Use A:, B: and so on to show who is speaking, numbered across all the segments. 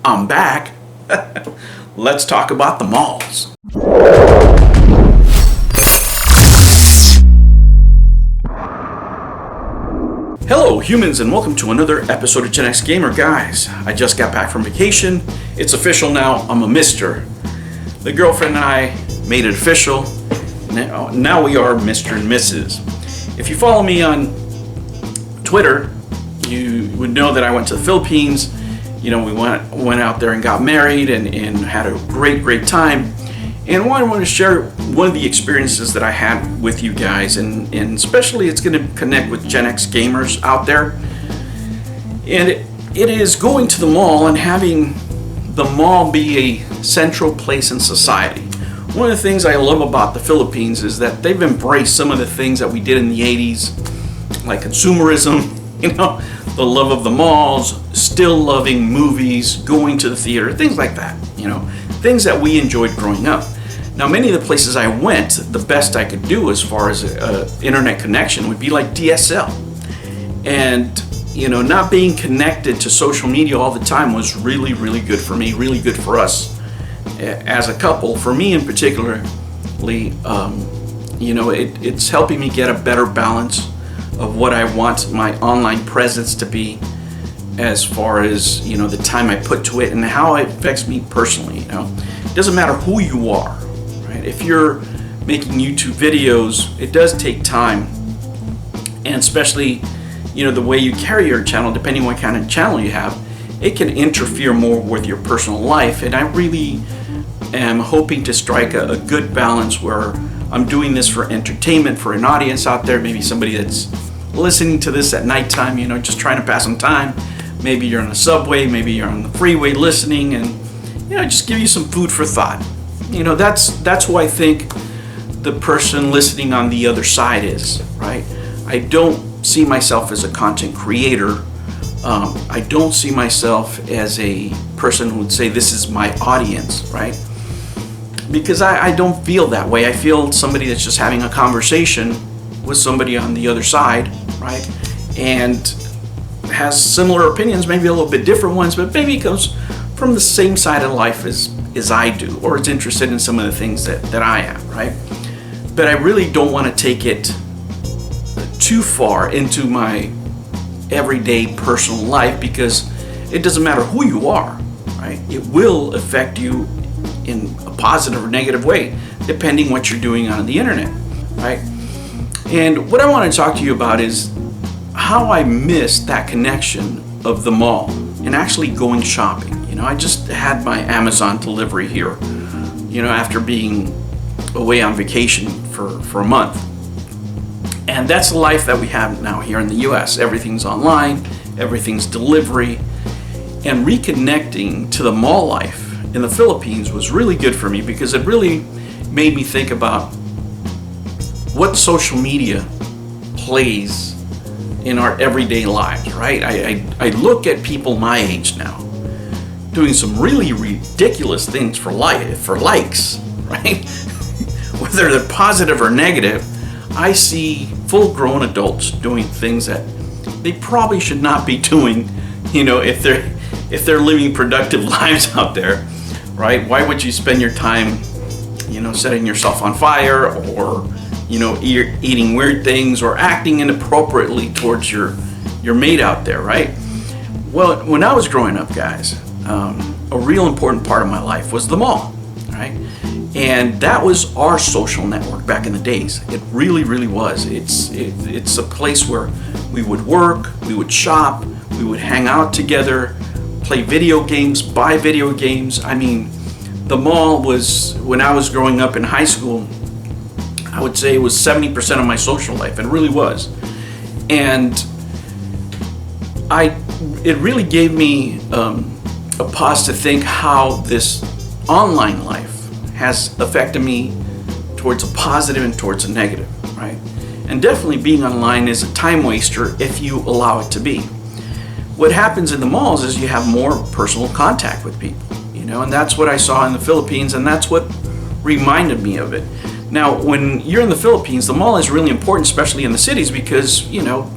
A: I'm back. Let's talk about the malls. Hello humans, and welcome to another episode of Gen X Gamer. Guys, I just got back from vacation. It's official now, I'm a Mr. The girlfriend and I made it official. Now we are Mr. and Mrs. If you follow me on Twitter, you would know that I went to the Philippines. You know, we went out there and got married and had a great time. And I want to share one of the experiences that I had with you guys, and especially it's going to connect with Gen X gamers out there. And it is going to the mall and having the mall be a central place in society. One of the things I love about the Philippines is that they've embraced some of the things that we did in the 80s, like consumerism, you know, the love of the malls, still loving movies, going to the theater, things like that, you know, things that we enjoyed growing up. Now, many of the places I went, the best I could do as far as internet connection would be like DSL. And, you know, not being connected to social media all the time was really good for me, really good for us as a couple. For me in particular, you know, it's helping me get a better balance of what I want my online presence to be, as far as, you know, the time I put to it and how it affects me personally. You know, it doesn't matter who you are, right? If you're making YouTube videos, it does take time, and especially, you know, the way you carry your channel, depending on what kind of channel you have, it can interfere more with your personal life. And I really am hoping to strike a good balance where I'm doing this for entertainment, for an audience out there, maybe somebody that's listening to this at nighttime, you know, just trying to pass some time. Maybe you're on the subway, maybe you're on the freeway listening, and, you know, just give you some food for thought. You know, that's who I think the person listening on the other side is, right? I don't see myself as a content creator. I don't see myself as a person who would say this is my audience, right? Because I don't feel that way. I feel somebody that's just having a conversation with somebody on the other side, right? And has similar opinions, maybe a little bit different ones, but maybe comes from the same side of life as I do, or is interested in some of the things that I am, right? But I really don't want to take it too far into my everyday personal life, because it doesn't matter who you are, right? It will affect you in a positive or negative way, depending what you're doing on the internet, right? And what I want to talk to you about is how I missed that connection of the mall and actually going shopping. You know, I just had my Amazon delivery here, you know, after being away on vacation for a month. And that's the life that we have now here in the US. Everything's online, everything's delivery, and reconnecting to the mall life in the Philippines was really good for me, because it really made me think about what social media plays in our everyday lives, right? I look at people my age now doing some really ridiculous things for likes, right? Whether they're positive or negative, I see full-grown adults doing things that they probably should not be doing, you know, if they're living productive lives out there, right? Why would you spend your time, you know, setting yourself on fire, or, you know, eating weird things, or acting inappropriately towards your mate out there, right? Well, when I was growing up, guys, a real important part of my life was the mall, right? And that was our social network back in the days. It really was. It's a place where we would work, we would shop, we would hang out together, play video games, buy video games. I mean, the mall was, when I was growing up in high school, I would say it was 70% of my social life. It really was. And it really gave me a pause to think how this online life has affected me towards a positive and towards a negative, right? And definitely being online is a time waster if you allow it to be. What happens in the malls is you have more personal contact with people, you know, and that's what I saw in the Philippines, and that's what reminded me of it. Now, when you're in the Philippines, the mall is really important, especially in the cities, because, you know,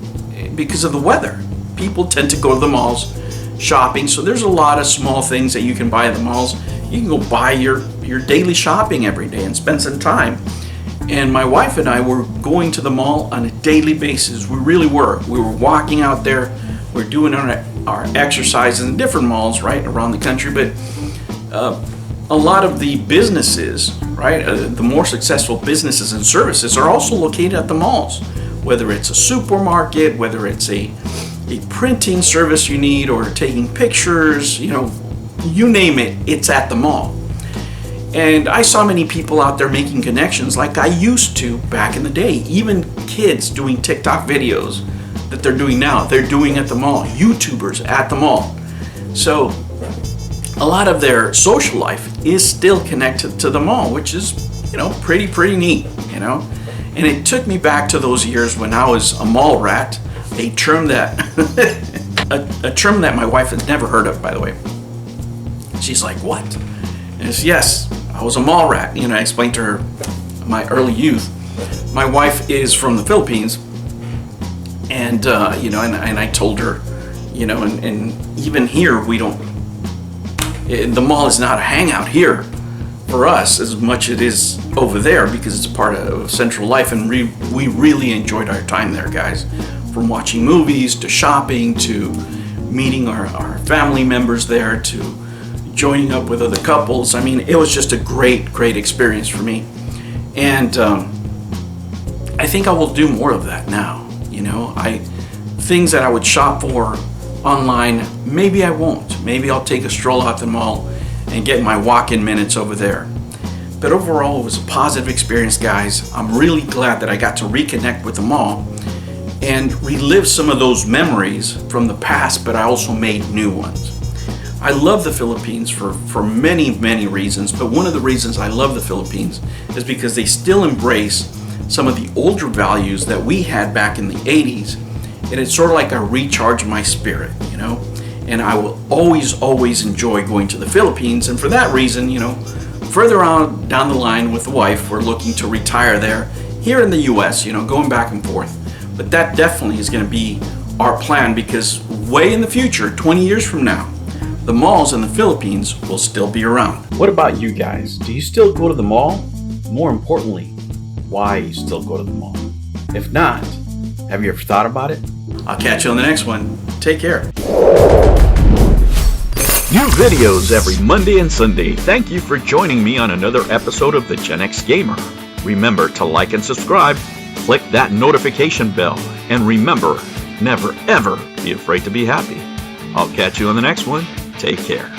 A: because of the weather. People tend to go to the malls shopping. So there's a lot of small things that you can buy at the malls. You can go buy your daily shopping every day and spend some time. And my wife and I were going to the mall on a daily basis. We really were. We were walking out there. We're doing our exercises in different malls, right, around the country. But a lot of the businesses, right, the more successful businesses and services are also located at the malls. Whether it's a supermarket, whether it's a printing service you need, or taking pictures, you name it, it's at the mall. And I saw many people out there making connections like I used to back in the day. Even kids doing TikTok videos that they're doing now, they're doing at the mall. YouTubers at the mall. So a lot of their social life is still connected to the mall, which is, pretty neat, And it took me back to those years when I was a mall rat, a term that a term that my wife has never heard of, by the way. She's like, "What?" And it's, yes, I was a mall rat. I explained to her my early youth. My wife is from the Philippines, and and I told her, and even here we don't. The mall is not a hangout here for us as much as it is over there, because it's a part of central life, and we really enjoyed our time there, guys. From watching movies to shopping to meeting our family members there to joining up with other couples. I mean, it was just a great experience for me, and I think I will do more of that now. Things that I would shop for online, maybe I won't. Maybe I'll take a stroll out the mall and get my walk-in minutes over there. But overall, it was a positive experience, guys. I'm really glad that I got to reconnect with the mall and relive some of those memories from the past, but I also made new ones. I love the Philippines for many reasons, but one of the reasons I love the Philippines is because they still embrace some of the older values that we had back in the 80s, and it's sort of like I recharge my spirit, and I will always enjoy going to the Philippines. And for that reason, further on down the line with the wife, we're looking to retire there. Here in the US, going back and forth. But that definitely is going to be our plan, because way in the future, 20 years from now, the malls in the Philippines will still be around. What about you guys? Do you still go to the mall? More importantly, why you still go to the mall? If not, have you ever thought about it? I'll catch you on the next one. Take care.
B: New videos every Monday and Sunday. Thank you for joining me on another episode of the Gen X Gamer. Remember to like and subscribe, click that notification bell, and remember, never ever be afraid to be happy. I'll catch you on the next one. Take care.